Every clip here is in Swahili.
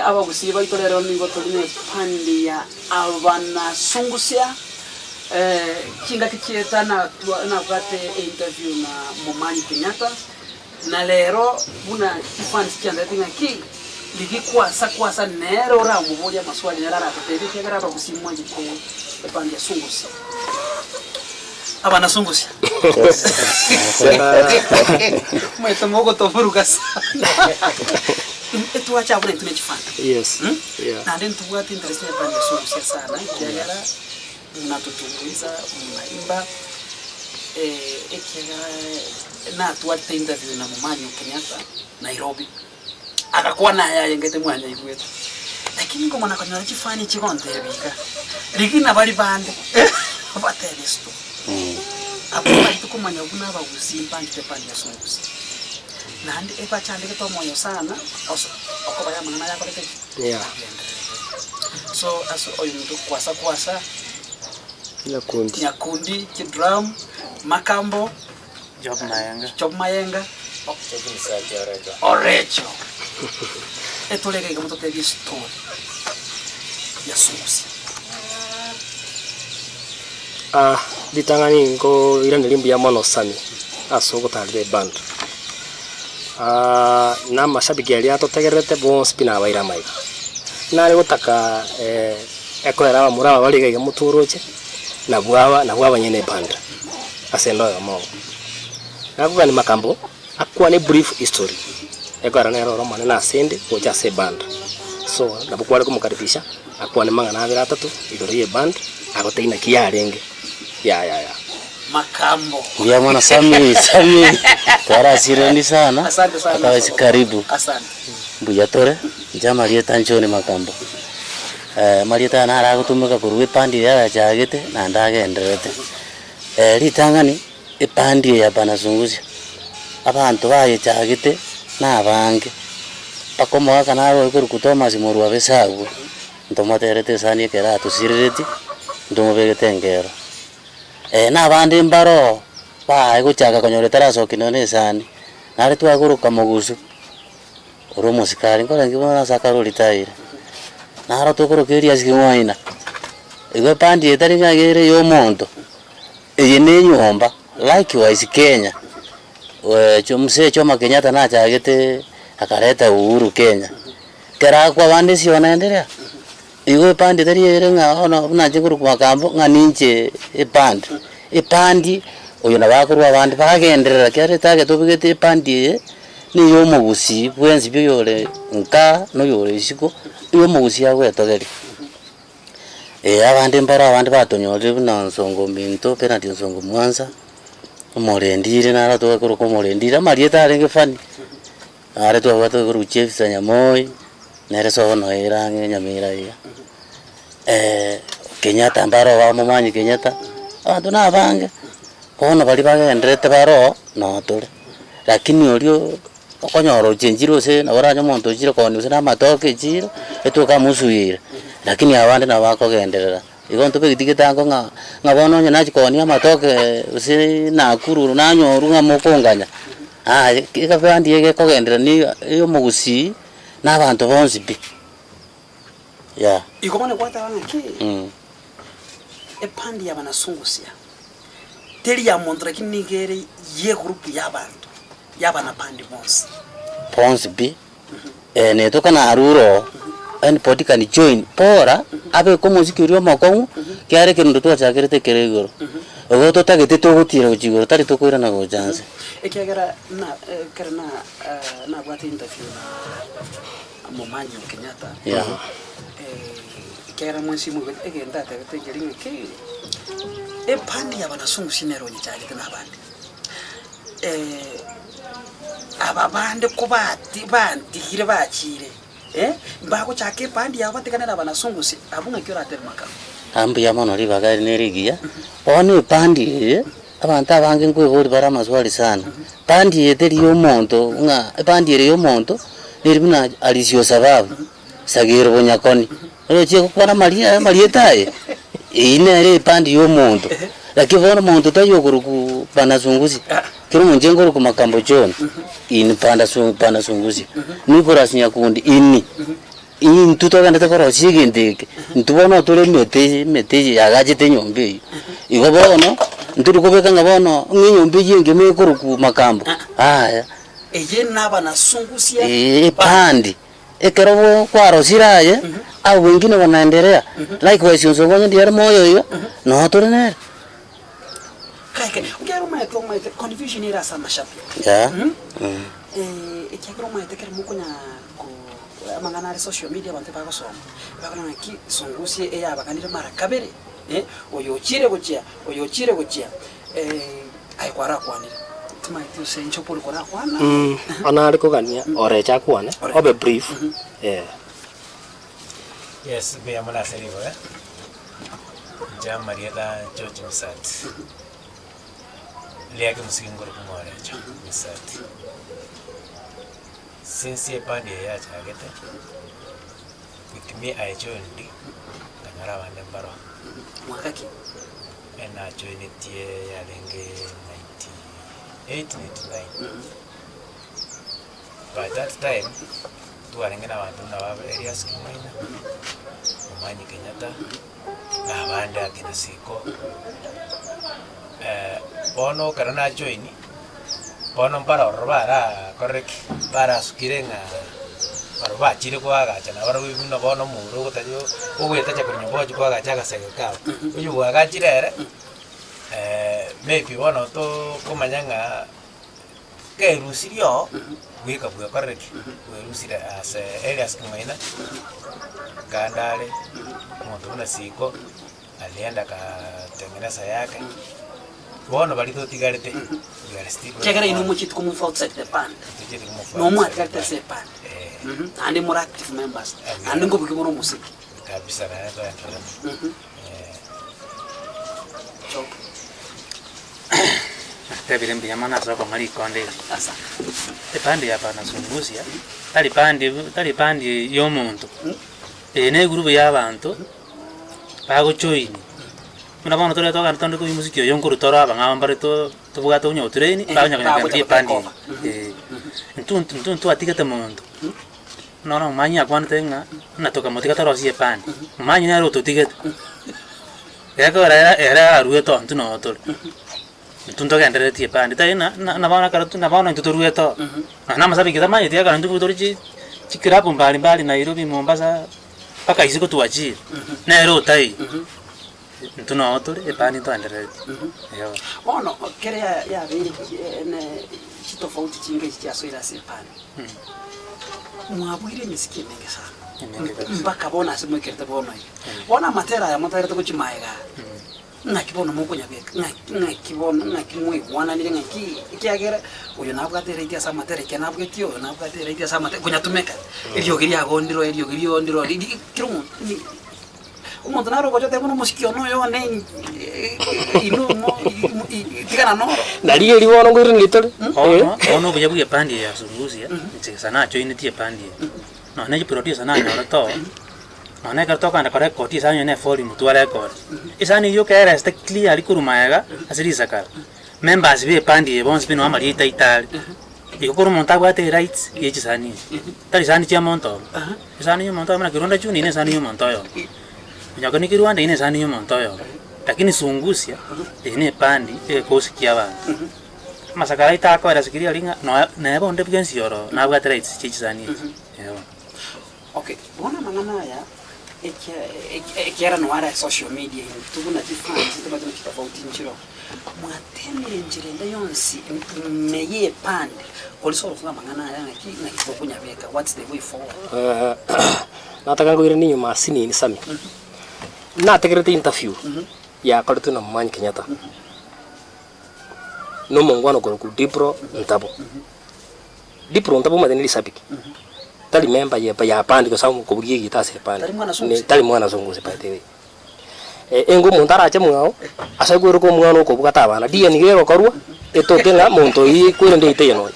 Abagusiba itorero ningo tolime pandi ya abana sungusia kinga kikieta na bwate interview na Momanyi Kenyatta na lero buna kifani kianda tinga ki ligikwa sakwasa nero ra mumoja maswali na rara tatebe kegara abagusimwa jiko pandi ya sungusia abana sungusia mweta mogo tofurukas Itu acha abone tunachifanya. Yes. Yeah. Na ndio tuwati interest ya pande sio sana. Kiagara mnatutumbuiza mnaimba na tuwati interview na Momanyi Kenyatta Nairobi. Akakuwa na yeye ngete mwanya igwetu. Lakini ngoma nakonyora chifani chikonte bika. Likina bali bande. Abatelisto. Apo tukumanya kuna bagusimba ngitepande songusi. Nandi epa chande keto moyo sana okobaya mangana yako leke. Yeah. So aso oyundu kwasa Nyakundi Kidrum Makambo Job Mayenga Orecho etoleke kama totebi story ya sungusi ditangani ngo irani limbu ya mono sami aso gutandire band na mashabiki ali atotegerete bo spina baira mai nari gutaka ekorera wa muraba bali gege muturoche na bwaba nyene band asendo ya mo nakuga ni Makambo akwa ni brief history ekorera nero romane na sende gocha se band so nabukwale kumukaribisha akwa ni mangana abira atatu idoriye band agoteina kiyarenge ya Makambo. Ndia mwana Sami Twara sireni sana. Asante sana. Akawezi karibu. Asante. Mbuya tore nja Marieta Njoni Makambo. Marieta nara gutumika kuruwe pandi ya chagete na ndagenderete. Ritangani ipandi ya banazunguzi. Abantu baye chagete na bange. Pakomo kana ko kutoma simuru abesagu. Ntomaterete sani kera tusireti. Ndomobegete ngero. Na bandi mbaro ba guchaga konyore taraso kinone sani nare twaguruka mugusu uro musikari ngora ngibona sakaruri taire naro tukurukiria sikimwaina igwe pandi etari ngagere yo mondo iyi ni nyomba likewise Kenya chomse choma Kenyatta na chagete akareta uhuru Kenya kera kwa bandi si wanaendelea igwe pandi tari erenga ona unachinguru kwa Makambo nganinje ipandi uyu nabakuru abandi bagenderera kyare tage tubigete ipandi ni yo mugusi bwenzi byo yore nka no yore isiko yo mugusi yawe togeri abandi mbara abandi batonyore na nsongo minto pena ndi nsongo Mwanza umorendire nara to ko umorendira Marieta arenge fani are to wato ko chef Sanyamoy nere so no irange nyamira ya Kenyatta mbaro wa Momanyi Kenyatta abantu nabange kono bali bagendrete baro no tole lakini olio okonyoro chenjiro se na baraje monto jiro koni se na matoke jiro etuka musuira lakini abandi nabako genderera igonto begitigeta ngo ngabono nya nachikoni amatoke se na kururu na nyoru ngamukunganya kika bandi yege kogendera ni yo mugusi nabantu bonzi bi ya igomane kwata bana ki epandi ya banasungusia teri ya montra kinigere ye group y'abantu yabana pandi bonse bi ne to kana aruro anybody can join bora abe ko muziki uri omokongu kiare kindu twachakirite kire iguru ogo totagete tugutira uchiguru tari tukwira na go chance ekiagera na bwate interview na Momanyi Kenyatta kera mwensi mu egenda tategeringa ke pandi y'abanasungu sinero nyachagite n'abandi ababande kubati bandire bakire mbako chake pandi y'abatekanira abanasungu si abunga kyo ratermaka ambi yamono libagari nerigia oni pandi abantu abange ngwegori baramaswali sana pandi yeteri yomonto nga pandi yere yomonto neribuna alisio sababu sagiro bonyakoni oje kokwana maria taye inere pandi yomonto lakini bona muntu tayokuruku banasunguzi kiro munjengo ku makambo chona in panda sunguzi niko rasinya kundi ini tutoganda takora sigindike ntubona tole mete yagajite nyombe igo bono nturi kubeka ngabono nginyombe yenge mekuruku makambo aya eje naba nasungusia pandi ekerobo kwaro siraye au wengine wanaendelea likewise unso bonye ndiye moyo hiyo no tole kake ngero maite confusion ira sama shapi ekero maite kero mukonya ko amangana ari social media bante bakosoma bakana ki sungusie eyaba kanire mara kabere oyochire gochia ai kwara kwanire tumaite usencho polo kwara kwana ana ari kugania orecha kwane obe brief yes be amana serivo Marieta George Misati liake musikingoro kumorecho Misati since epandi ya chagete with me I joined ngara wande mbaro mwakaki ena joined tie ya lenge 98 99 by that time tuwarengena bantu na baba areas kimaina Momanyi Kenyatta na banda akina siko bono karana join bono para robara correct para sukirenga barba chire kwa gacha na baro bino bono muro gutayo ugweta cha kunyo bojo kwa gacha gaseka uyu wa gachirere maybe bono to komanyanga ke rusirio wika bwa correct we rusire as areas kumaina kandale mtu na siko alienda katengeneza yake bono balito tigarete chegera inu muchitu kumu outside the band no mu atkarte se band andi more active members andi ngo bikimoro musiki kabisa na ndo ya Tebile mbi yamana soko mali konde asa epande yapa nasungusia tali pande yomuntu ne group y'abantu bagochoini muna tole toka ntondo ko muziki yo nkuru tora abangamba reto tuvuga to nyo tureni banya kandi pande ntuntu atikete muntu no manya kwantenga natoka motika toro sie pande manya na roto tikete yako era arueto ntuno tole tunto gendere tie pande taina na bana karatu na bana ntuto rueto na masabi kitama yetia kana ntuko torichi chikirapo mbali Nairobi Mombasa paka isiko tuachi na ero tai ntuno otore epani to andere yo ono kere ya biri ne chitofauti chinge chiasoira sepani mwabwire misiki mengi sana mpaka bona asimwekerte bona matera ya matera to chimaega nakibona mukonya beka nakimwe wana nire kiagera uyo nabwatera itia sama tere kenabwetio nabwatera itia sama kunya tumeka elio giria gondiro kirumu umuntu naro gojo te muno musikio no yo ne ino mo tigana no nari libono nguri litore ono buye pandi ya sungusia sana join tie pandi no ne producer na no to no ne karto kana kare koti sanyo ne foli mutu ala record isani yo kera este clear kurumaega asiri sakar members be pandi bons bino amari taitali ikokoro monta gwate rights yechi sani tari sani chia monto sani yo monto amana kironda chuni ne sani yo monto yo nyakoni kirwanda ine sani yo monto yo lakini sungusia ine pandi kosikia abantu masakara itako era sikiria linga no na bonde bwensi yoro na bwate rights yechi sani yo Okay, bona mangana ya ekiara no ara social media tuguna difference tuba tofauti nchiro mwatemere njirenda yonsi meye pande poliso funga mangana ya na kifokunya beka what's the way forward nataka ngwire ninyo masini ni sami nategerete interview ya karitu na Mumanya Kenyatta no mongwano ko Dipro Ntabo Dipro Ntabo madeni sabiki tali member ya pandi ko samu ko bugie gitase pandi tali mwana songo se pate engo muntara acha mwao asa ko ko mwano ko bukata bana dia ni gero korwa etotenga muntu yi kwende ite yeno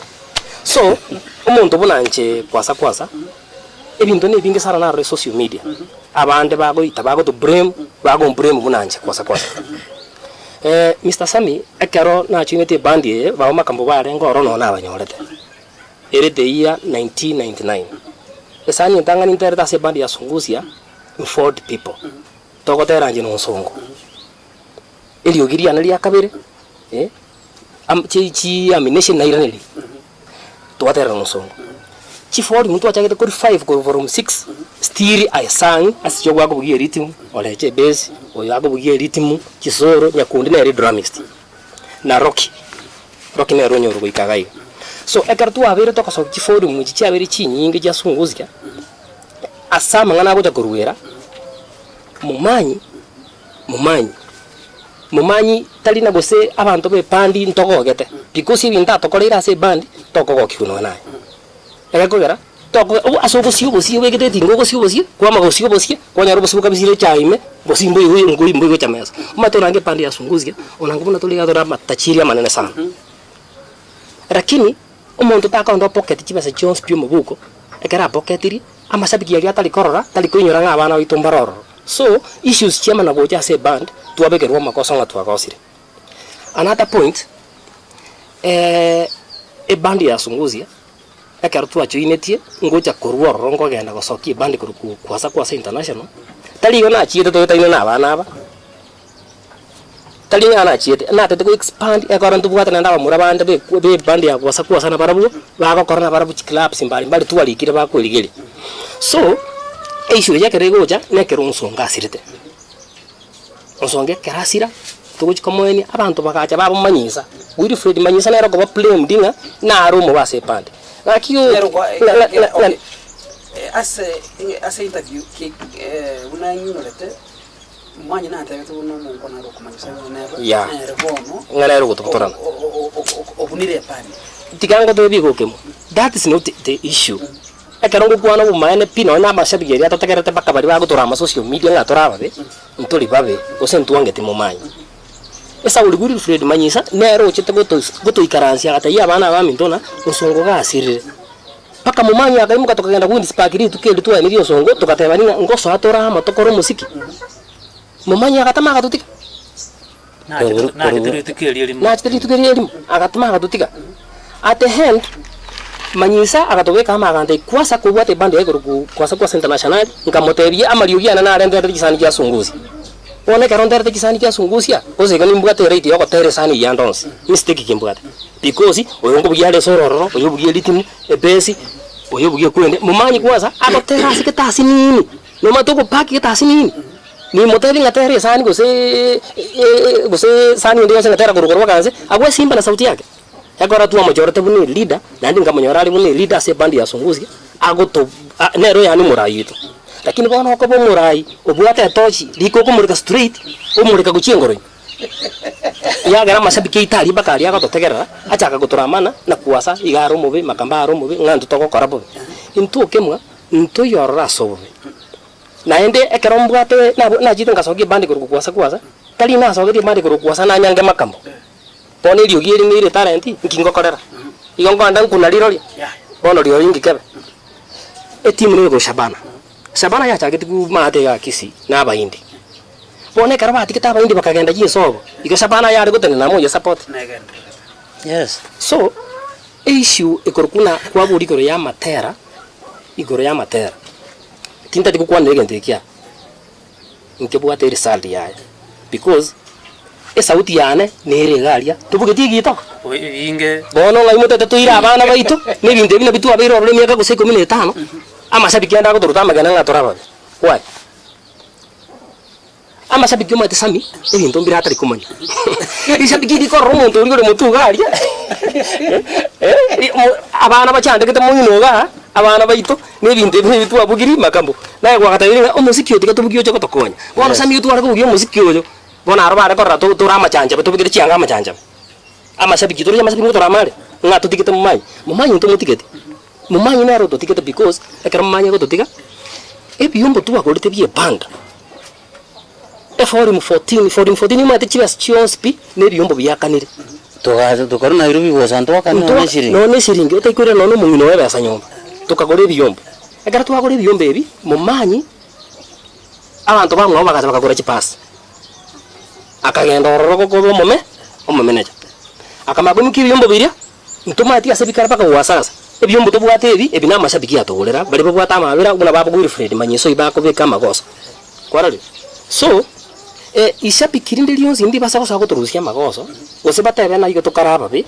so umuntu bunanche kwasa ebintu ne bingi sara na social media abande bago itabago to brem bunanche kwasa Mr. Sami akaro na chinete bandi ba makambo bare ngoro no na banyorete ere the year 1999 esani ntangani intereta se bandi ya Sungusia 40 people tokotera nje no songo elio giria nali akabere chichi amination na iraneli tokotera no songo chifori muntu achagete kuri 5 ko from 6 still I sang asijogwa ko bugie rhythm oleche bass oyo ako bugie rhythm kisoro nyakundi na ri drumist na rocky na ronyo ro ikagai so ekartu abere to kaso chifori mu chichi abere chinyinge ja Sunguzia asama ngana boja kuruwera mumanyi talina gose abantu be pandi ntogogete because ibinta tokolera se bandi tokogokiuno naye ekakogera toko asoko siyo wegete tingo ko siyo kwa mago siyo kwa nyaro bosiyo kabisire chaime bosimbo ngoi chamesa mato nange pandi ya Sunguzia onangubona toliga dora matachiria manene sana lakini umuntu taka ndo pocket chibasa Jones pio mubuko ekara pocketiri amashabiki yali atali korora tali kunyora ngabana witumbaroro so issues chama na goja se band tuabekerwa makosa ngatu akosire another point band ya Sunguzia ekara tu achoinetie ngoja kurwa rongo genda gosoki band kuruku kwasa international tali yona chiete to taina na bana aba tali ana chiete na tete ko expand ekara ntu bwata nda bamura bande be band ya kwasa na barabu bako korona barabu club simbali mbali tu alikire bako ligeli so issue yake regoja nekero nsonga asirite nsonge kerasira tukuchikomoeni abantu bakacha babo manyisa Wilfred manyisa nero ko play mdinga na arumo base pande lakio as interview ki unanyurete mwanyi na tayo to no monko na rokumanyisa nero bono ngana ro kutotorana obunire pande tikango to bigo kemo that is not the issue akarongo kwana bumaene pino na mashabiki ya totegerete bakabari bago torama social media ngatoraba be ntoli babe osentwangete mumanyi esa uri Wilfred manyisa nero chete goto ikaransia ata ya bana ba mintona nsongo gasirire paka mumanyi akaimuka tokagenda kundi spakiri tukeli tuwa ndio songo tokatebani ngoso atora matokoro musiki mumanyi akatama akatutika na tukeli elimu akatama akatutika at the hand manyisa akatobeka ama akante kwasa kubwate bande yake kwasa international nkamotebia amaliogiana na arende kisani kya Sunguzia one karonda kisani kya Sunguzia ose kani mbwate rate yako tere sani ya ndonsi mistake kimbwate because oyongo bugiyale sororo oyobugiye litimu ebesi oyobugiye kwende mumanyi kwaza akotera asiketasi nini no matoko paki ketasi nini ni moteli ngatere sani gose sani ndio ngatera kurugurwa kanze agwe simba na sauti yake yakora tu amajorete buni leader nandi ngamonyorali buni leader se bandi ya Sunguzia agoto nero yani murai yitu lakini bona ko bo murai obwata tochi liko kumurika street umurika kuchingoro ya gara mashabiki itali bakari agototegera achaka guturamana na kuwasa igaro mubi makambaro mubi ngandu toko korabo into kemwa into yorora sobe na ende ekerombwate na jitu ngasogi bandi kuwasa tali na sogi bandi kuwasa na nyange makambo pone lio gieri ni talenti nkingo korera igongo andan kuna liroli bono lio ingi kebe etimu ni go Shabana ya chageti ku mate ya kisi na baindi pone karabati kita baindi bakagenda jisobo iko Shabana ya rigotene na moja support yes so issue ikorukuna kwa buri koro ya matera tinta tikukwa negende kia nkebwate result ya because sauti yane nere galia tubugeti gito inge bono ngai mutete tuira abana baitu nibinde bina bitu abiro role miaka guse 15 amashabiki anda kuturuta magana ngatora babe why amashabiki omate sami ebintu mbira atari kumanya ishabiki diko rumuntu uri mutugaria abana bachandekete muinoga abana baito n'ebintu ebitu abugiri makambo naye gwagatabira omuziki otiga tubugio cyo tokonya bona sami utu arako ugio muziki oyo bona arabare korra tura amachanja batubigire cyanga amachanja amashabiki turi amashabiki mutoramare ngato tikete mumanyi nto mutikete mumanyi naro to tikete because ekara mumanyi go totiga ebiyombo tu akorete bie banda forum 14 mate chibas chiospi n'ebiyombo byakanire tukari Nairobi bosanto wakane none shiringi utaikure none mungino webesa nyomba tukagore ebiyombo ekara twagore ebiyombo ebi mumanyi abantu bamwe bakaza bakagora chipasi akagenda ororo ko omumeneja akamagomiki ebiyombo biria ntuma ati asebikara paka wasasa ebiyombo tobwate ebi ebina amashabiki atogorera bali bobwata amabira una babo Wilfred manyiso ibako beka magoso kwarali so ishabiki rinde lyonzi ndi basa kosa goturusia magoso osebata na igo tokaraba be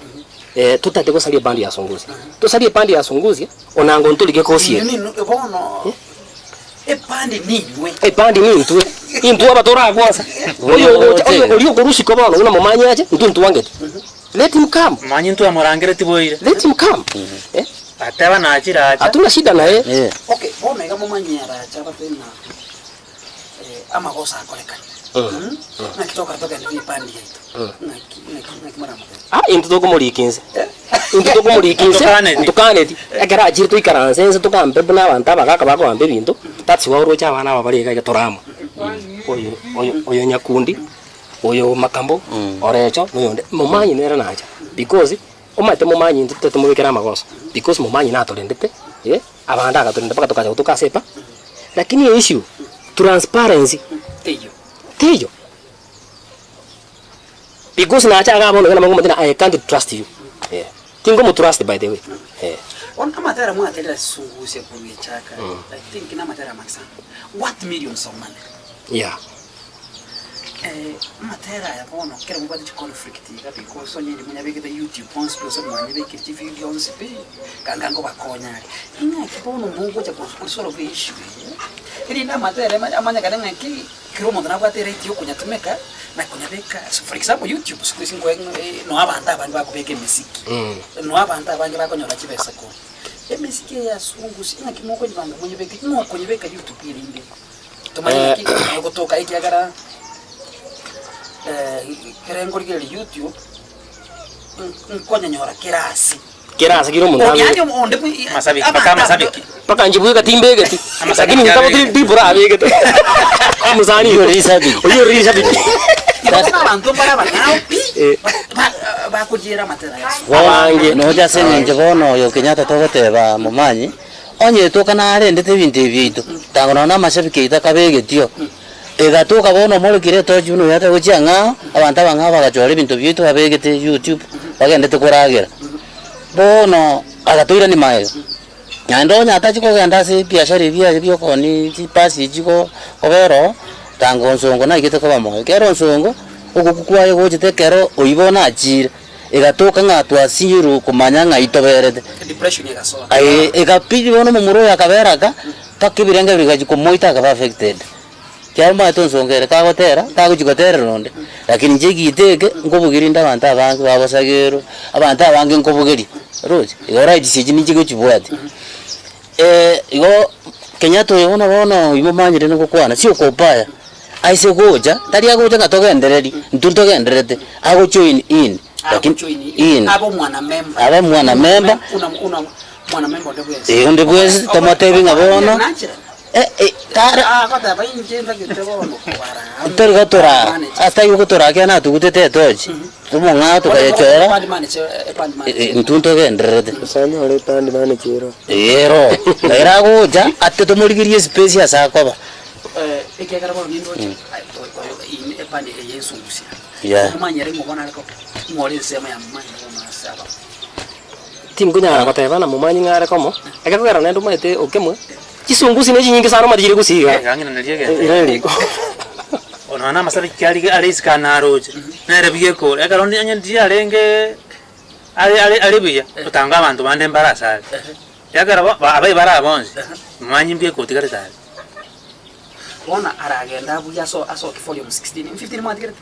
tutate gosalia bandi ya songozi tosalie bandi ya songozi onango ntulike kosie bono epandi ni ntwe intu abatora kwasa oyo kurushi ko bono una mumanya aje ntu wangete let him come manyi ntu amorangere tiboire let him come ataba na achira atuna shida naye okay bono ega mumanyira acha batena amagosa akolekana na kitoka toka ndi pandi yetu na kimara mate intu toko muri 15 ntukaneti agara ajirito ikaranse tukambe buna abantu abagaka bakwambe bintu that's why urocha abana babali ga toramo oyo nyakundi oyo makambo orecho noyonde mumanyi nera naja because omate mumanyi ntu tumubikira amagoso because mumanyi natolendete abanda agatolenda paka tukaja tukasepa lakini issue transparency teyo because na acha agabo ngana mangu matena I can't trust you tingo mu trust by the way on amatera mu atela sunguze ku bichaka I think na amatera maxa what millions of money matera ya bono kera mu badi conflict because so nyindi munyabeke the YouTube pons plus munyabeke TV videos pe kangango bakonyari ina kibono mungu cha kusoro issue ili na matera amanya kadanga ki kiromo na kwatera iti yokunyatumeka na kunyabeka so for example YouTube sikuisi no abantu abandi bakubeka musiki no abantu abandi bakonyora kibesa ko emisiki ya sungu sina kimoko nyibanga munyabeka no kunyabeka YouTube irinde tumanya ki ngotoka iki agara kerengo ligeli YouTube nkonya nyora kirasi kiro mundu masabiki paka njibuka timbegeti lakini ngitabo dibura abegeti amusani yo risabiki abantu baraba naupi bakujira matera wange noja senye bono yo Kenyatta togoteba mumanyi onye tokana arendete bintu bitu tangona na mashabiki itakabegeti egatuka bono molekire toju no yata gochanga abantu abanga bagachora ibintu bitu abegete YouTube bagendete kuragera bono agatuira ni maega nyando nyata chiko genda se biashara byo koni chipasi chiko obero tango nsongo na igete ko bamo kero nsongo ukukukwaye gochete kero oibona achira egatuka ngatwa siru kumanya ngaitoberete depression yegaso egapiri bono mumuro yakaberaga pakibirenge bigachikomoita akaba affected kyama tonzongere kagotera kaguchigotera ronde lakini njegiteke ngobugirinda abantu abange babasagero abantu abange ngobugeri roje igora idisiji nijigo chibwati igo Kenyatta yona bono imomanyire ngo kwana sio kopaya aise goja tari agoja ngatogendereri ntuntogenderete ago join in lakini in abo mwana member una mwana member ndebwezi tomatebi ngabono kota bayinjenda gitebono Tergatora hasta yugotora kana tugutete toji tumonga tukayechora ntunto gendrede sanya ole tandi mane chero era goja atte tomurigirie space ya sakoba ekegara bo nindo in epande yesu ngusia manyere ngobona ariko ngore sema ya manya bona saba timkunyara bateba na mumanyi ngare komo akakugera nendo maite okemwe chisungusi ne chinyingi sana madire kusiga ngangina naliege ona na masari kyali aliska naroje nere biyeko ekarondi anye ndi alenge ali biya utanga abantu bande mbarasa yakara abai bara bonzi manyi mbie kotigare tare ona aragenda abuya asoki volume 16 15 mwa tigere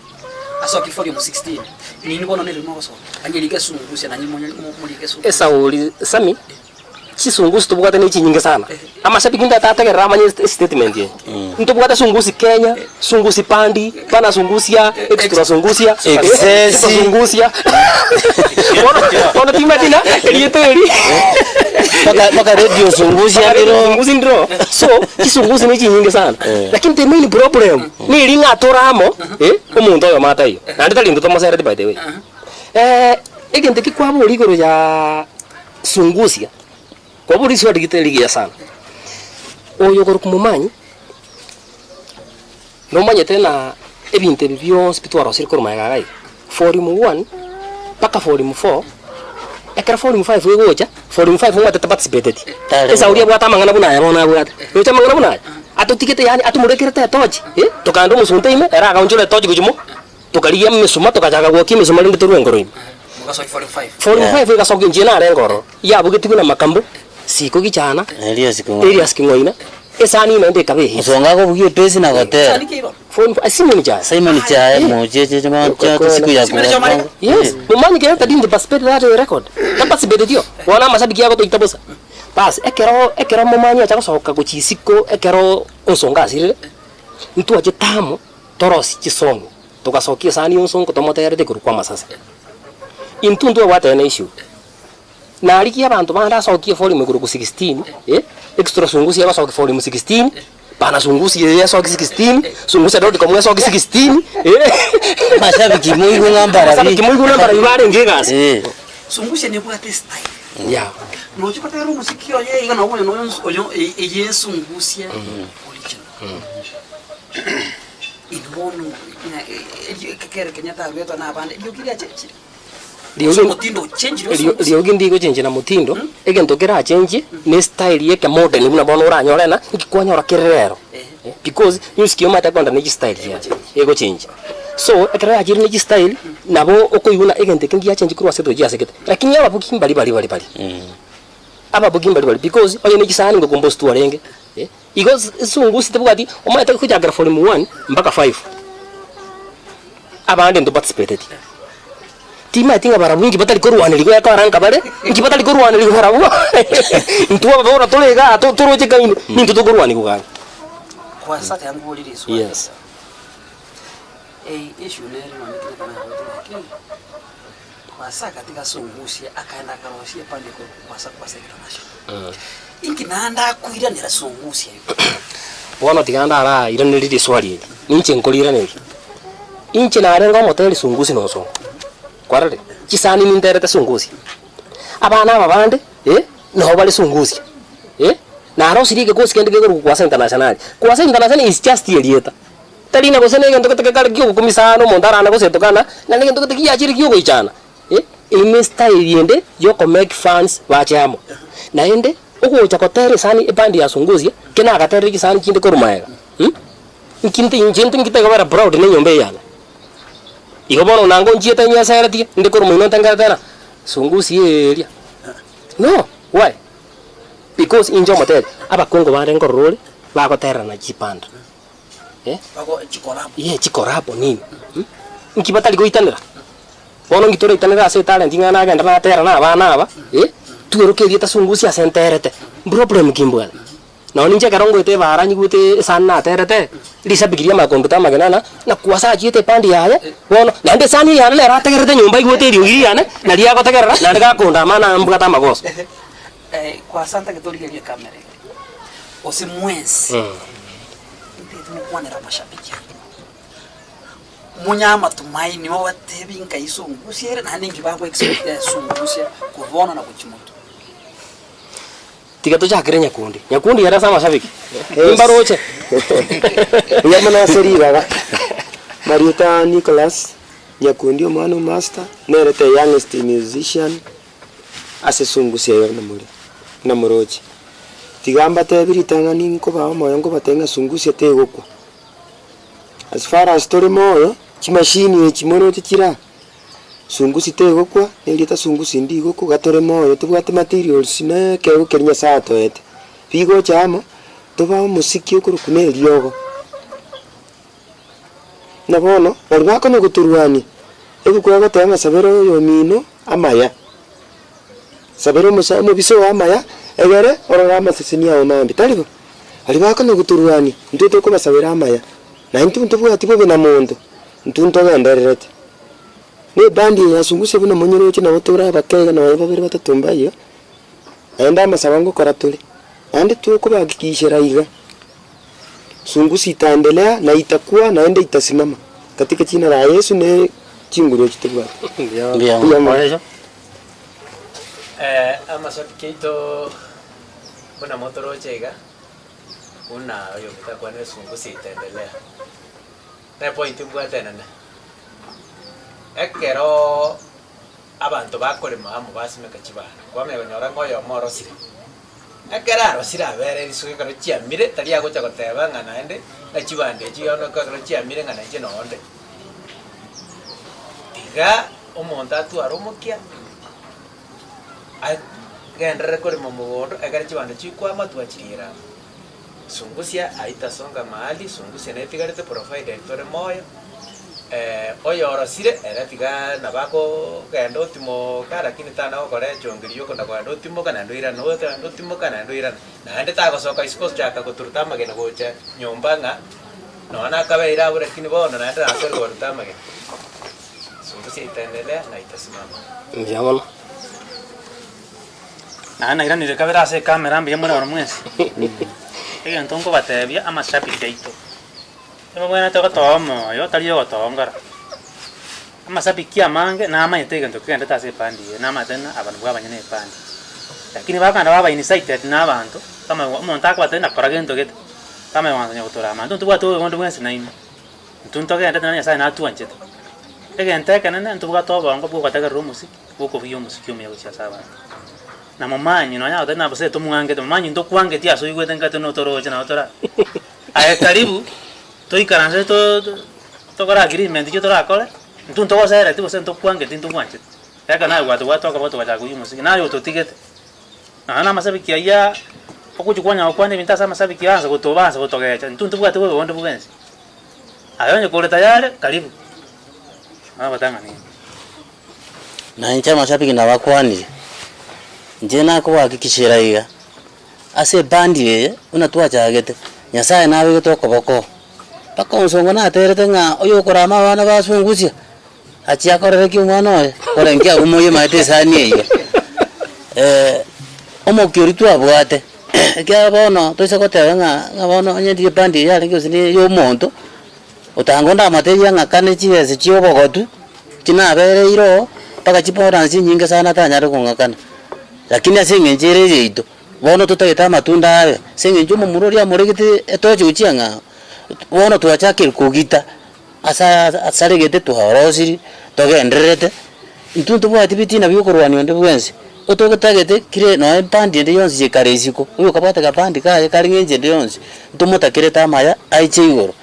asoki volume 16 nini bono ne rimo so anyelike sungusia na nyimo mulike so esa uli sami chisungusi tubukata ni chinyinga sana ama shabiki nda tategerera amanye statement ye ntubukata sungusi Kenya sungusi pandi pana sungusia extra sungusia excess sungusia ona timatina elieteri Maka radio sungusia ndiro so chisungusi ni chinyinga sana lakini the main problem ni linga toramo omuntu oyo mata iyo nandi tali ndoto masere by the way egente kikwabo ligoro ya sungusia kwa buri sio digitaligia sana oyo goro kumumanyi no manye tena ebinte bibyo spitwaro sirikoro magagai volume 1 paka volume 4 ekara volume 5 wegocha volume 5 ngata participated esa uri bwata mangana buna yabona bwata yocha mangana buna atutikete yani atumurekirete toji tokando musunte ime era akaunjole toji kujumo tokaliya mesuma tokajaga gwoki mesuma linde turwengoro ime mugasoki volume 5 igasoki njina arengoro yabugetiguna makambo siko gichana Elias Kingoina esani mende kabe usonga ko bugie pesi na hotel phone Simon Cha mojeje mwancho siku ya kwa yes mumanyi ke tadi ndi participate that record na participate dio wana mashabiki yako toitabosa bas ekero mumanyi acha kusoka kuchisiko ekero usonga asire ntu aje tamo torosi chisongo tukasokia sani usongo tomoterete kurukwa masasa intundu watene issue na aliki abantu banda sokie volume ku 16 extra sungusi ya sokie volume 16 pana sungusi ya sokie 16 sungusi dot komwe sokie 16 mashabiki mungu ngambara ibare ngegas sungusi ne kwa style ya no chipata ro musiki oye igana oyo eye sungusi original inbono kekere Kenyatta weto na bande yokiria chechi Liogi ndigo change na mutindo egento kera change ne style yake modern buna bono uranyorena ngikwanyora kirero because yuski yoma takonda ne style ya ego change so ekera ajiri ne style nabo okoyuna egente kingi change kurwa seto jia sekete lakini aba buki bali aba buki bali because oyo ne kisani ngo compost tu arenge igo sungusi tebugati omaita kujagra volume 1 mpaka 5 abande ndo participated tima tinga bara bungi batali korwane liko yakaranga bare ngi batali korwane liko bara bwa ntuwa bora tolega toroje kaini nintu to korwane kuganga kwa sasa yangu ulirizwa yes issue nero mamikile kana hoto kwa sasa katika sungusi akaenda karosia pande kwa sasa international ingi nanda kuira nira sungusi bona tiganda ara iranirire swali ninche nkolira neri inche na arenga moteli sungusi no so kwarare chisani ninderete sungusi abana babande no bali sungusi na arosirike kosi kende kego kwasa international is just elieta talina kosene ngento kete kyo kumisano mondara na koseto kana na ngento kete kiachiri kyo koichana ime style yende yoko make fans wachamo na ende ogocha kotere sani ebandi ya sungusi kena akatere kisani kinde korumaega nkinte njente ngite kabara proud ne nyombe yana igobono nango njieta nyasarati ndikoro muno tangatana sungusi eria no why because injo motel abakongo bare ngorore bakotera na chipanda bako chikorapo chikorapo nini nkibatali goitanira bono ngitore itanira ase talent ngana agenda na tera na bana aba tueroke dieta sungusi asenterete problem kimbwa na ninje karongo ite baranyi gute sana terete lisabikiria makomputa magenana na kuasa jite pandi yaye bono nande sani yana le rategerete nyumba igute iri yana na lia gotegerera na ndega konda mana mbugata magoso kwa santa ketoligeria kamera osimwensi ndete mukwanira mashabiki munyama tumaini watebi nkaisongusi ere na ningi bako expect sungusi kubona na kuchimuto tigato cha kirenya nyakundi yara sama mashabiki imbaroche nyamana seri baba Marieta Nicholas nyakundi omwana master nerete youngest musician asesungusi yayo na moroche tigamba tebiri tangani nko ba moyo ngo batenga sungusi tegoko as far as story moyo chimashini chimono chira sungusi tegokwa nerieta sungusi ndigoko gatore moyo tubwate materials ne kego kerinya sato ete bigo chama toba musiki okuruku ne riogo na bono bari bakonya guturwani ebikwa gotanga sabero yo mino amaya sabero musamo biso amaya egere orora amaseseni yawe mambi taribo ari bakonya guturwani ntuto ko basabera amaya na ntuntu bwati bobe na mondo ntunto gendererete ne bandi yasunguse buna monyoro cyo nabotora bakega na babere batatumbaye enda masabango koratule ande tuko bagikishira iga sungusi itaendelea na itakuwa naenda itasimama katika jina la Yesu ne chinguro chitubwa Ndio. Amashabikito kuna motoro chega una yo kitakuwa ne sungusi itaendelea na point mbwate nana ekero abantu bakore mamu basimeka kibana kwame banyora ngoyo morosire ekera rosira abere risuke karo chiamire tali agocha goteba ngana ende na kibande chiyono karo chiamire ngana je nonde tiga omonta atu aromokia gendere kore momugondo ekera kibande chikwa matu achirira sungusia aitasonga mahali sungusia netigarete profile tore moyo oyo orosire eratiga nabako genda otimo lakini tana okore chongirio kona kwa otimo kana ndoira no otimo kana ndoira na ende tagosoka isikos chaka kuturuta magena gocha nyomba nga nona kabeira bure kini bono na ende akor goruta magena sungusia itaendelea na itasimama Ndiamona. Na ira ni kabera se kamera mbi mwana wa mwezi. Ega ntongo batebia amashabiki aito. Ema mwana toka tomo yo tali yo tongara. Amashabiki amange na ama yetega ndokenda tase pandi na matena abantu bwabanyene pandi. Lakini bakanda baba insighted na abantu kama umuntu kwatenda koragento gete. Kama wanza nyotora amantu tubwato ngondo mwezi na ino. Ntuntoke enda nanya sai na atu anchete. Ega nteka nana ntubwa toba ngo bwo kwataka rumusi bwo vyo musiki umya gucha saba. Na mamanyi no nyawo tena bose tumuange to mamanyi ndo kuange tia so igwete ngate no toro chana otora. Aya karibu to ikaranse to kora agreement yo tora kole. Ntunto ko sere tibo sento kuange tinto mwanche. Eka na watu watoka boto bachagu musiki nayo to tigete. Na masabiki ya okuchukwanya okwane bintasa masabiki yanza kutobanza kutogecha. Ntunto bwate bwo bondo bugenzi. Ayonye kole tayari karibu. Batanga nini Na ncha mashabiki na wakwani nje nako wakikishira iga ase bandi ye unatua chagete nyasaye nawe gitoko boko paka onsongo na terete nga oyo korama bana basungusia achia korere ki mwana oye korengia gumoye mate sani iga omo kyoritu abwate kya bono toise kotebe nga bono nyendi bandi ya lengo sini yo monto utangonda materia nga kane chiweze chiobogotu chinabere iro paka chipora nyingi sana tanyare kungakana lakini asingenjere yeito bono tutageta matunda abe singenjo mumurori amuregete etoje uchianga bono tuachake kugita asaregete tuhorosiri togenderete ntuntu bwati bitina byokorwani onde bwense otogotagete kire no pandi ndi yonsi karesiko uyo kabata kapandi kaye karingenje ndi yonsi ntumotakire tamaya aiche igoro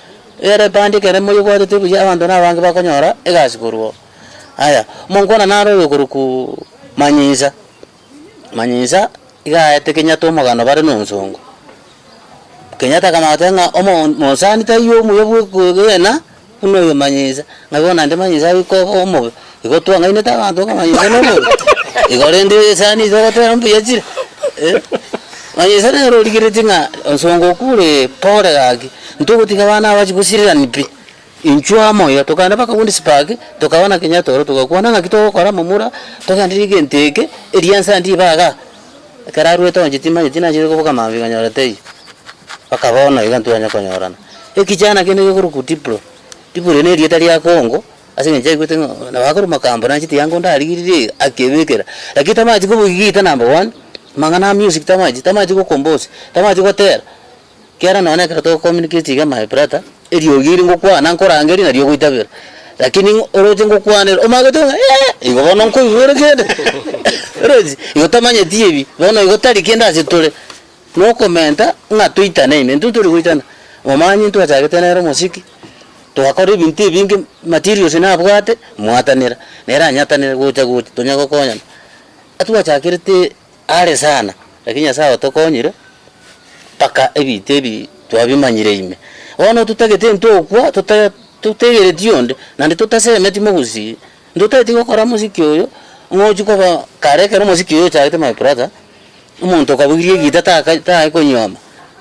ere pandi kere moyo kwa tebu ya abandu nabange bakonyora egasikorwo aya mongona naro yokuruku manyisa igaete kenyato magano bare nonsongo kenyata kama tenga omo monsani tayo muyo kugena uno yo manyisa ngabona ndi manyisa iko omo iko tu ngaine ta bantu kama yino igorende sani zote mbu yachira manyisa ne ro digiretinga onsongo kule pore gaki ntugutika bana bachigusirira nipi inchwa moyo tokanda paka kundi spake tokaona kenyato tukakuona ngakito kora mumura tokandirige nteke eriansa ndi baga kararu to njitima njitina jiro ko kama biganyora tei pakabona igantu anya konyorana ekijana kene yokuru kutipro tipure ne rieta lya Kongo asinge gwete na bakuru makambo na chiti yango ndarigirire akebekera lakini tamaji ko bugita number 1 mangana music tamaji ko compose tamaji ko tera kera naona krato communicate ga my brother eriyo giri ngokwa nankora na riyo kuitabira lakini oroje ngokwane omagato igo bono nko igore gede roji igo tamanye tiebi bono igo tari kenda zitore no komenta nga tuita name ntuturi kuitana omanyi ntu achagete nero musiki twakora ibintu bingi materials na bwate mwatanira nera nyatanira gucha tunya gokonya atwachakirite ale sana lakini sawa tokonyire paka ebitebi twabimanyire ime ono tutagete ntokwa tutegere tionde nandi tutaseme timogusi ndotati gukora muziki uyu ngoju ko karekera muziki uyu cyagite my brother umuntu kabugirie gita ta konyoma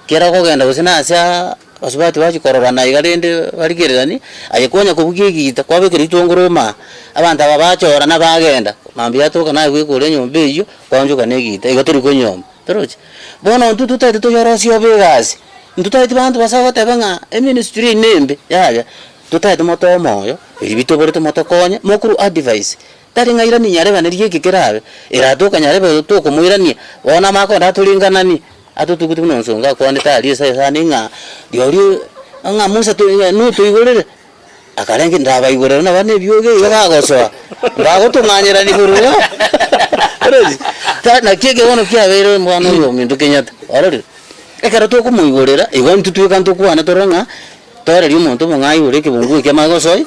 kera ko genda gusina asya asubati wachikororana igarende barigererani ayekonya kubugirie gita kwabekera itongoroma abantu ababachora nabagenda mambi yatoka nawe gwikure nyombe iyo kwanjuka negita igaturi konyoma toroche bono tututati tuyorosio begazi ndutati bantu basaba tebanga ministry nembe yaga tutati moto moyo ibitobore moto konya mokuru advice tari ngaira ni nyare baniriye kikirabe iratoka nyare be to kumuirania ona mako ndaturingana ni atutukutu nonsonga kwani tari sasa ninga diori anga musa to no to igorere akarengi ndaba igorere na bane byoge yagagosoa ndagotunganyira ni buruga ta na kike wono kyabere mwana yo mindu kenyata arore ekara to kumuigorera igo ntutweka ntukwana toronga tore ryo muntu mungai uri kibungu kyamagosoi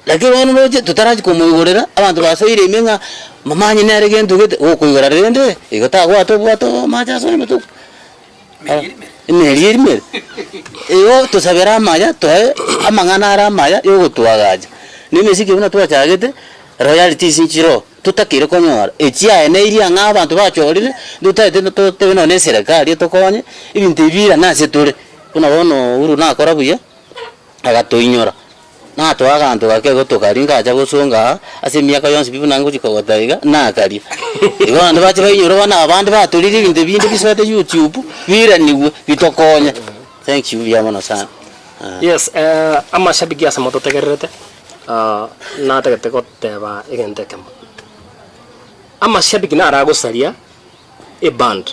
lakini wono noje tutaraji kumuigorera abantu basoire imenga mamanyi nere gento gete okuigora rende igota gwato macha so metu Merime. Iyo tusabera maya to amangana ara maya yo gutwagaje. Nimesiki buna twachagete royalty sinchiro tutakire konyora. Echia ene iria nga abantu bachorire dutaite to tebino ne serikali tokonye ibintu ibira nase tore. Kuna bono uru nakora buya agatoinyora. Na twagantu gake gotokaringa aja gusonga ase miaka yonse bibu nangu chikogotaiga nakari. Igo andu bache bayinyoro bana abandi baturire ibintu bindi bisate YouTube biraniwe bitokonya. Thank you ya mono sana. Yes, amashabiki asa moto tegerete na tegete goteba igente kemo. Amashabiki na aragosaria e band.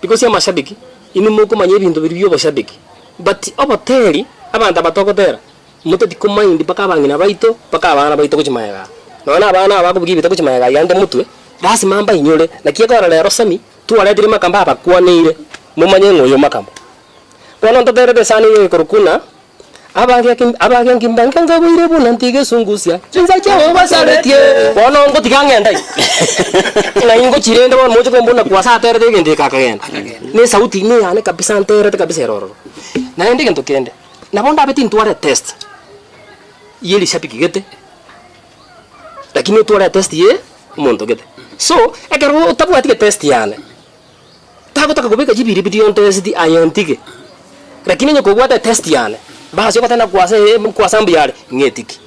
Because amashabiki inimuko manye ibintu biri bashabiki. But oboteri abanda batokotera. Muto dikumaindi paka bangina baito paka abana baito kuchimayaga. Nona abana abakubugi bito kuchimayaga yande mutwe. Basi mamba inyore na kieko rero sami tu aletire makamba abakwanire mumanye ngoyo makamba. Bono ntotere besani ye korukuna abage kimbanga ngabire bunantige sungusia. Chinza cyawo basaletie. Bono ngo tikangenda. Na ingo chirende bono mocho kombona kwasa tere tegende kakagenda. Ne sauti ni ane kabisa ntere kabisa roro. Na ende gento kende. Na bonda beti ntware test. Yeli shabiki gete. Lakini ntware test ye umuntu gete. So, ekero utabu atike test yane. Tago kubeka jibiri bidion test di ayantike. Lakini nyoko gwata test yane. Basi ko tana kwasa mbiyale ngetiki.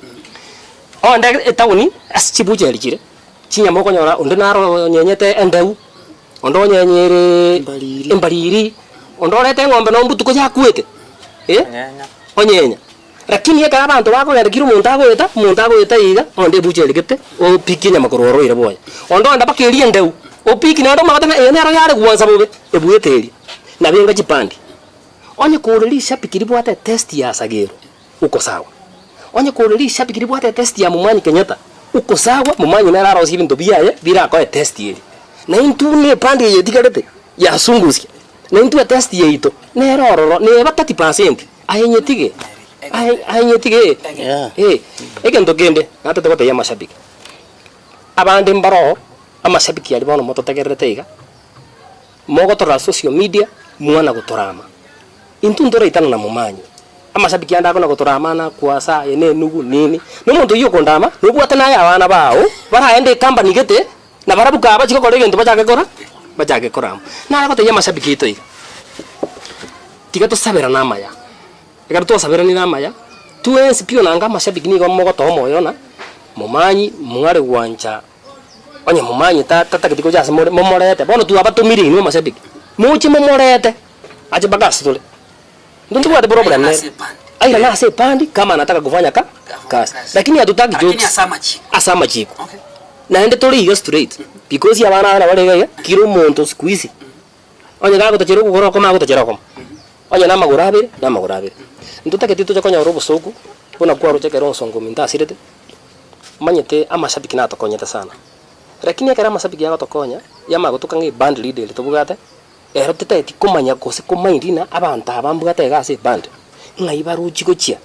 Onda etawuni asibuje likire. Chinya moko nyora undinaro nyenyete endeu. Ondo nyenyere embaliri. Ondo lete ngombe no mbutuko yakwete. Onyenya. Lakini yeka abantu bako yandikira umuntu agweta iga onde buje ligete o pikinya makororo ire boya. Ondo anda bakeria ndeu. O pikina ndo magatana ene ara yare gwanza bobe ebuyeteri. Na benga chipandi. Onye kureli shapikiri bwate test ya sagero. Uko sawa. Onye kureli shapikiri bwate test ya mumanyi Kenyatta. Uko sawa mumanyi na raro sibinto biyaye bira ko test yeri. Na intu ne pandi ye digarete ya sunguski. Na intu test ye ito. Ne roro ne ba 30%. Ayenyetige. Ayenyetige. Egento gende nate to ya mashabiki. Abande mbaro amashabiki yali bono moto tegerete iga. Mogo tora social media mwana gutorama. Intu ndora itana na mumanyi. Amashabiki yanda kona gutorama na kwasa ene nugu nini. Numuntu yuko ndama nugu atana ya abana bao. Bara ende company gete na barabuka abachiko kore gento bajage kora. Na ko to ya mashabiki ito iga. Tiga to sabera na maya. Ega to sabera ni na maya. Tuensi pio nanga mashabiki ni gomo goto moyo na mumanyi mware gwancha. Onye mumanyi tata kitiko jase momorete. Bono tu abatumiri ni mashabiki. Muchi momorete. Aje bagasi tole. Ndio watu problem ne. Aila na ase pandi kama anataka kufanya kazi. Lakini hatutaki jokes. Lakini asama chiko. Na ende tole hiyo straight. Because ya bana wale wale kiro monto squeeze. Onye gago tachero kugoro koma gago tachero koma. Onye nama gurabire. Ndutake tito chakonya robo soku. Bona kwa roche kero songo minta sirete. Manyete amashabiki na tokonyeta sana. Lakini akara amashabiki yago tokonya yama gotukange band leader tobugate. Ero tete kumanya kose kumaindina abantu abambugate gase band. Ngai baruchi gochia.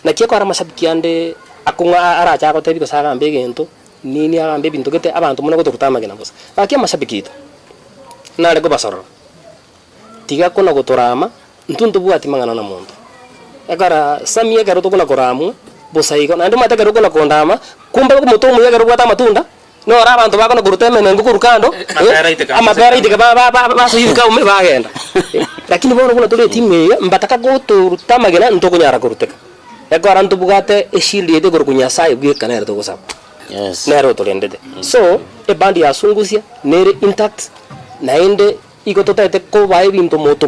na kieko ara mashabiki ande akunga aracha ko tebi ko saga mbe gento nini agambe bintu gete abantu muno goturuta magena bosa akia mashabiki itu na rego basoro tiga kona gotorama ntuntu buati mangana na muntu ekara samia garo tokona koramu bosa iko na ndo mata garo kona kondama kumbe ko muto mu garo bwata matunda no ara abantu bakona kuruteme nengo kurukando amapera iteka ba suika ume bagenda lakini bono kuna tole timu mbataka goturuta magena ntokunyara kuruteka ekara ntu bugate eshili ede kurukunya sai bwekana era tokosa Yes. nero tolendede so e bandi ya sungusia nere intact naende iko totete ko bae bintu moto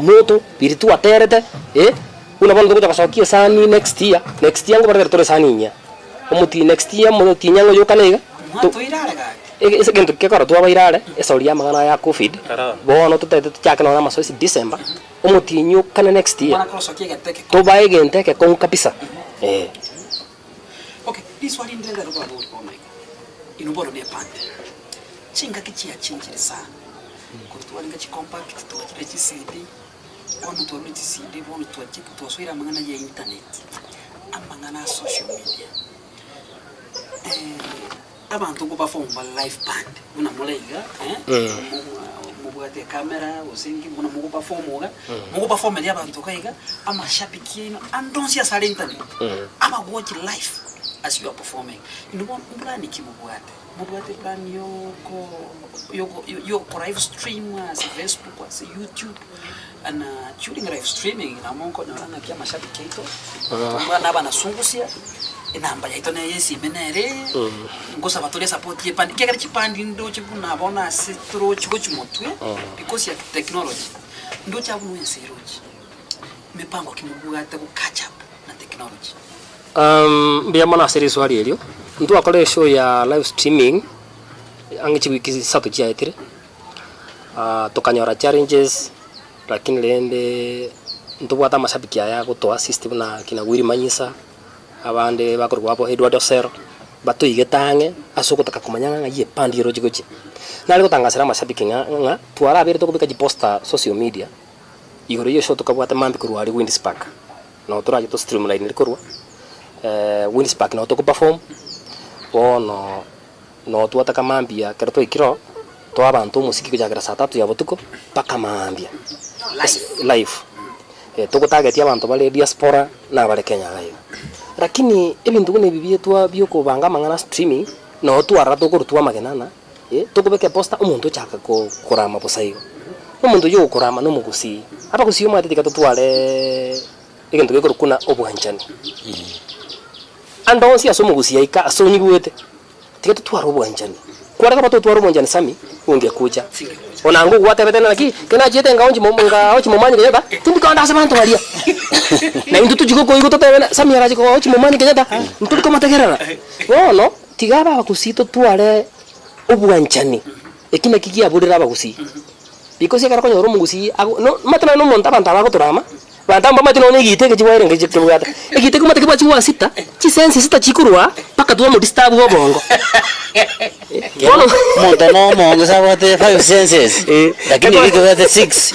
biritu aterete una bono kuja kasokia sani next year ngo barker tore sani nya omuti next year mo tinyango yo kanega Mwato irare ga. ese gento ke karo twa bairare esoria magana ya covid bono totete chakana na masoisi December omuti nyu kana next year Mwana krosokia geteke. to bae gente ke kon kabisa Okay, this one ndenda ro babo ko mai. Inuboro ne pande. Chinga kichia chinjiri sana. Kutuwa nga compact to kile CD. Ono to liti CD bono to chik to soira mangana ya internet. Amangana social media. Abantu ko perform live band. Una molega, mubwate kamera usingi muna mugo perform ya abantu kaiga amashabiki ino andonsia sale internet. Ama watch live as you are performing. Mbulani mubwate plan yoko live stream as Facebook as YouTube and during live streaming na monko na kia mashabiki ito. Mbana bana sungusia inamba ya ito na yesi menere ngosa batole support ye pandi kekere chipandi ndo chibuna bona sitro chiko chimotwe because ya technology ndo chabu yenseroji mipango kimubwate ku catch up na technology. Mbia mwana seri swali elio ntu akole show ya live streaming angichi wiki satu chia etire tokanyora challenges lakini lende ntu bwata mashabiki ya kutoa system na kina Wiri Manyisa abande bakorwa hapo Edward Osero bato igetange asoko takakumanyanga ngaye pandi rojigoji nali kutangasira mashabiki nga twara abere tokubika jiposta social media igoro yo show tokabwata mambi kurwali Windspark no turaje to streamline likorwa Windspark no toko perform ono no tuataka mambia kerto ikiro to abantu musiki kujagira saa 3 ya botuko paka mambia live toko target ya abantu bale diaspora na bale Kenya gayo lakini ebintu ne bibie twa byoko banga mangana streaming no twara toko rutwa magenana toko beke posta umuntu chaka ko kurama posaigo umuntu yo kurama no mugusi apa kusiyo mate tika twale ikintu gikoro kuna obuhanchani ando si asomo gusia ika asonyi gwete tika twara obuhanchani kwara kapa twara obuhanchani sami unge kuja ona ngo gwate betena naki kena jete ngaonji momonga ochi momani keda tindi ka ndasa bantu balia na indu tujiko ko igoto tebena sami araji ko ochi momani keda ntu ko mategerera ono tigaba bakusito tware obuhanchani ekina kikia burira bakusi because yakara ko nyoro mungusi no matana no monta banta bako turama banta mbama tino ne gite ke jiwaire ngeje ke bugata egite ko matake bachi wa sita chi sense sita chikurwa paka tuwa mo disturb go bongo Ono monta no mongo sabote 5 senses lakini biko bate 6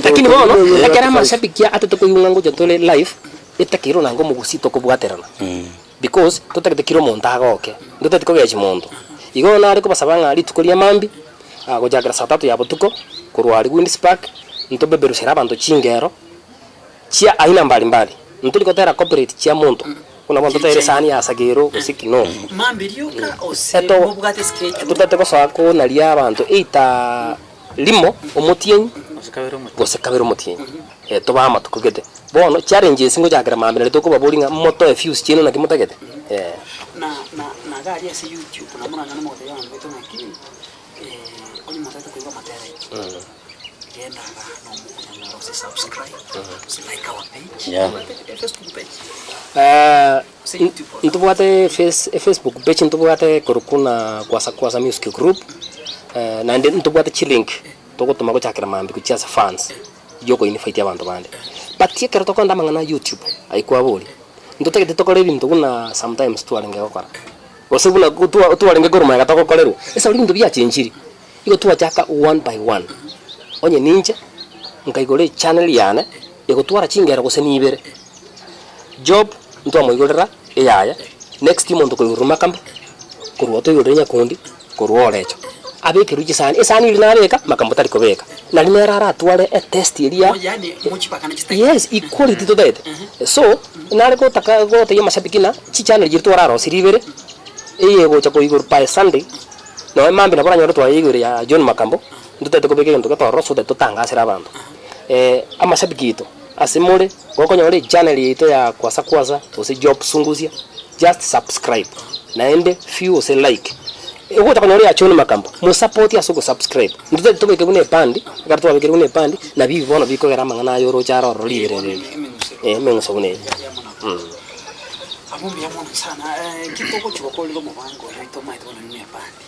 lakini bono akara mashabiki atotoko yungango jantole live etakiro nango mugusito ko bwaterana because totakete kiro monta goke ndote ko gechi mondo igo na ari ko basabanga ari tukoria mambi gojagira saa 3 ya botuko kurwari Windspark ntobe berusera abantu chingero chia aina mbalimbali ntuli kotera corporate chia muntu kuna bantu tere sani ya sagero sikino Mambirioka ose mubwate skate tutate ko sako nalia abantu eita limo omotien gosekabero motien to ba matukugete bono challenges ngo jagira mambere to ko babolinga moto e fuse chino na kimotagete na gari ya YouTube na mwana na moto yangu beto nakini oni matata kuiba matera genda no mwana na subscribe like our page Facebook page ntubwate Facebook page ntubwate korukuna kwasa music group na ndi ntubwate chilink toko tumako chakira mambi kuchia fans yoko ini fight abantu bande but yekero toko ndamanga na YouTube aikwa boli ndotekete tokore bintu kuna sometimes tuarenge gokora osebuna tuarenge goruma gatoko koleru esa bintu bya chenjiri iko tuwa chaka one by one onye ninja nkaigole channel yana iko tuara chingera gose nibere job ntwa moigorera eyaya next month ko yuruma kamba kurwo to yurenya kundi kurwo orecho abeke ruji isani ili nabeka makambo tari kobeka na limera atware a test area yani muchipakana chita yes equality to that so nare ko taka go te mashabiki na chi channel jirtu araro siribere eye gocha ko igor pa Sunday no mambi na bora nyoto twa igor ya John Makambo ndutete kobeke ndo katoro so to tangasira abantu amashabiki ito asimure goko nyore channel ito ya kwasa ose job sungusia just subscribe naende few ose like uko takanyore ya John Makambo mu support ya soko subscribe ndutete tobeke kune pandi gartu abeke kune pandi na bibi bono biko gara mangana yoro charo rolire menguso kune abumbi yamona sana kitoko chibokoli go mubango rito mai tona ne pandi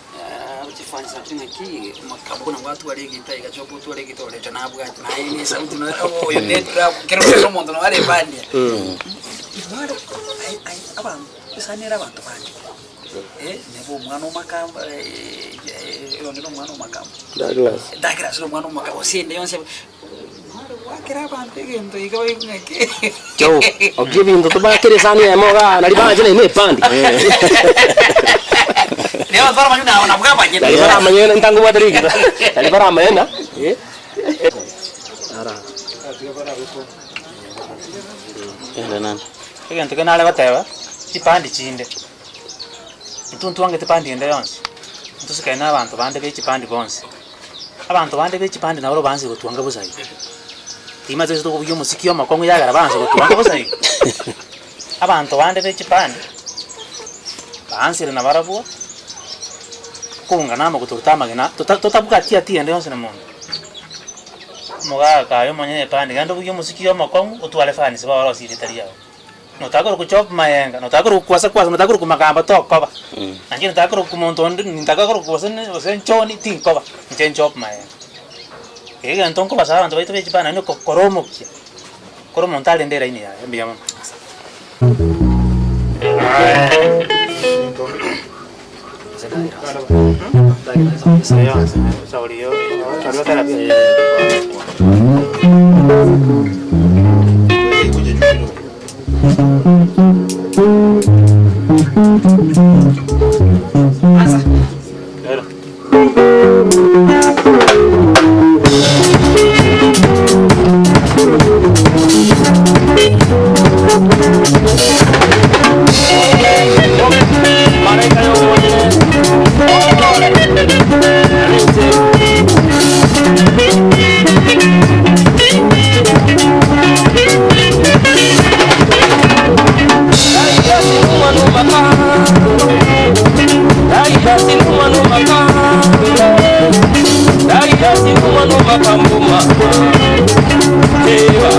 uchifanya something like makabona watu walegita igachopo tu walegita wale tanabwa na ini sauti na yo netra kero kero mondo wale pandi maro ai abantu isanira abantu pandi nebo mwana makamba ndino mwana makamba Douglas lo mwana makamba sinde yonse maro wakira abantu igendo igawe ngeke jo ogivi ndo tubakire sani ya moga nalibanje ne pandi Leo bara manyuna na buga banye. Bara manyuna ntangu wadri kita. Bara manyuna. Ara. Nan. Kaya ntaka nale batewa. Chipandi chinde. Ntuntu wange tipandi ende yonse. Ntusika na abantu bande be chipandi bonse. Abantu bande be chipandi na baro banze gutwanga buzayi. Tima zezo ko byo musiki yo makongo yagara banze gutwanga buzayi. Abantu bande be chipandi. Bansire na barabuwa. Kunga nama kuturutama gina tutabuka tia ndio sina mondo moga kayo mwenye pande gando buyo musiki yo makongo utwale fani seba wala siritaria no takoro kuchop mayenga no takoro kwasa no takoro kumakamba tokoba anje no takoro kumontondo ni takoro kusen choni tinkoba nje chop mayenga kega ntonko basa abantu baito bechi bana no koromo kia koromo ntale ndera ini ya mbia mama Eva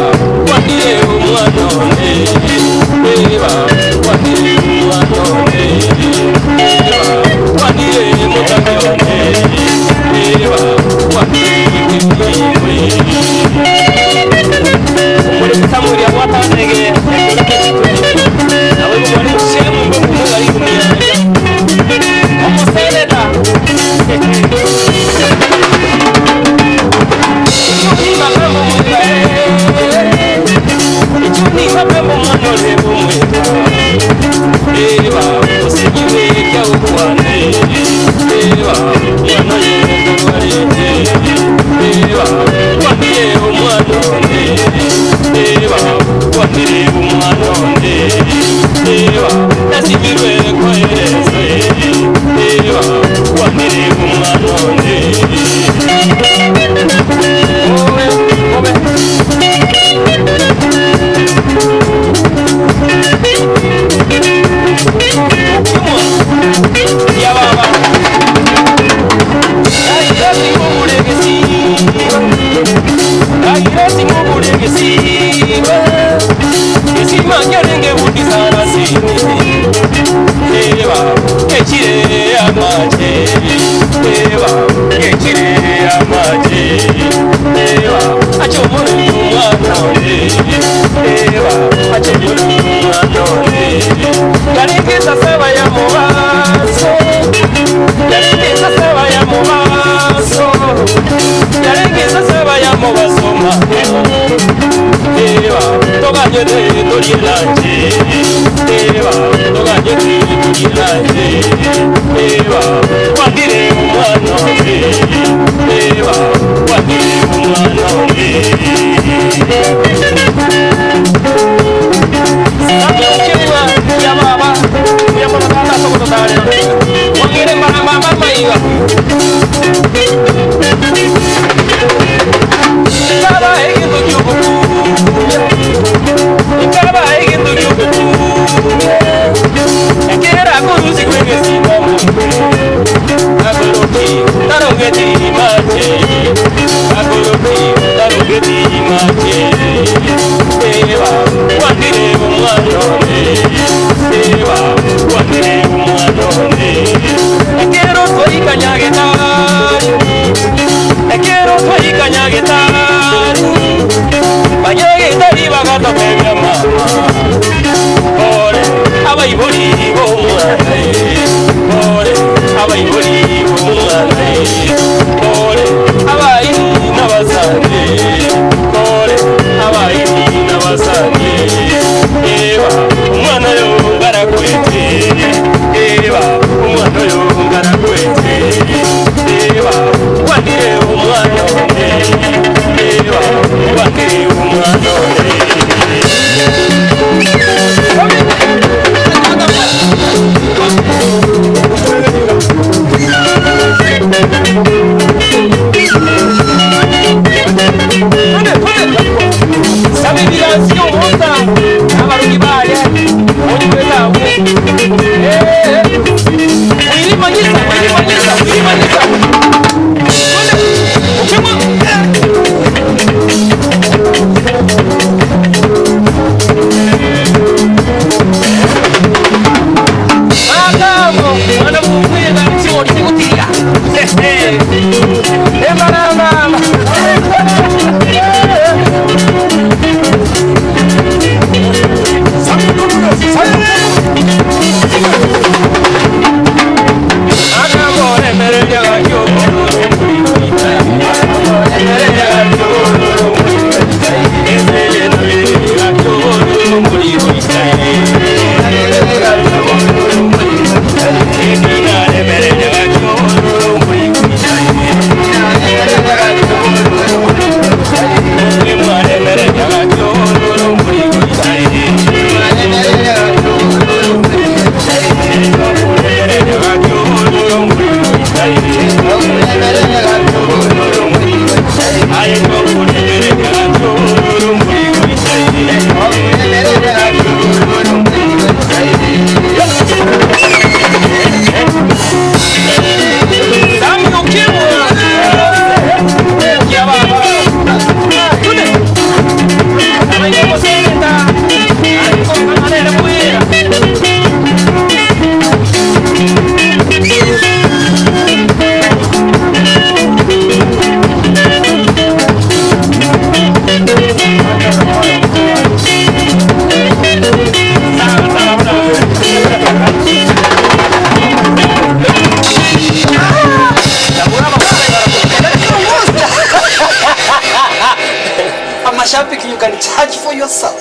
Mashabiki, you can judge for yourself.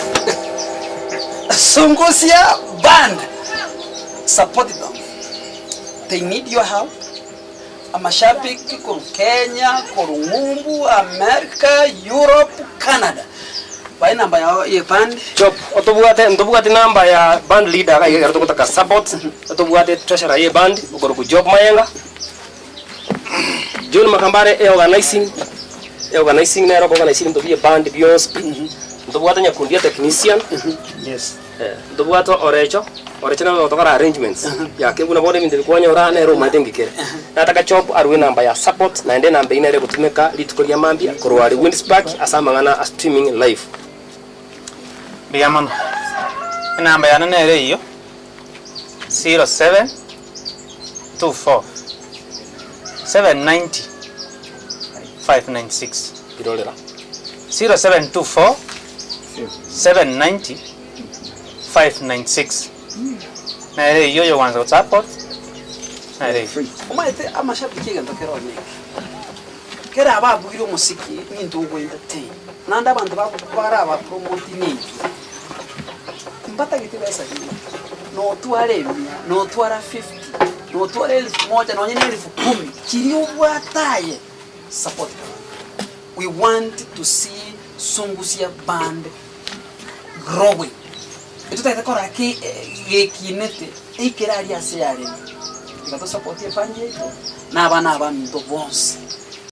Sungusia band, support them. They need your help. Mashabiki kuru Kenya, kuru Ngumbu, America, Europe, Canada. By number ya band. Job, otobuate namba ya band leader kaya kerto kutaka support. Otobuate treasurer ya band, ukoro ku Job Mayenga. John Makambare organizing na organizing ndo bia band bios ndo bwata nyakundia technician Yes. ndo bwata orecho na otokara arrangements ya kebuna bode mindiri kwanya orana ero madengikere nataka chop arwe namba ya support na ende namba ina ere kutumeka litukolia mambia korwali Windspark asamangana a streaming live biamano namba ya nene ere iyo 0724 790 596 kirolera 0724 790 596 na ere iyo yo wanza support na ere Umaite amashabiki gantokero ni. kera ababwire umusiki n'intu wo entertain nanda abantu bakubara aba promote ni mbata gitibesa no tware no twara 50 no tware 1000 no nyene 10,000 kiri ubwataye support. We want to see Sungusia band growing. Ito kora ki kinete ikirari asiyari. Because support band yetu na abana abantu bonse.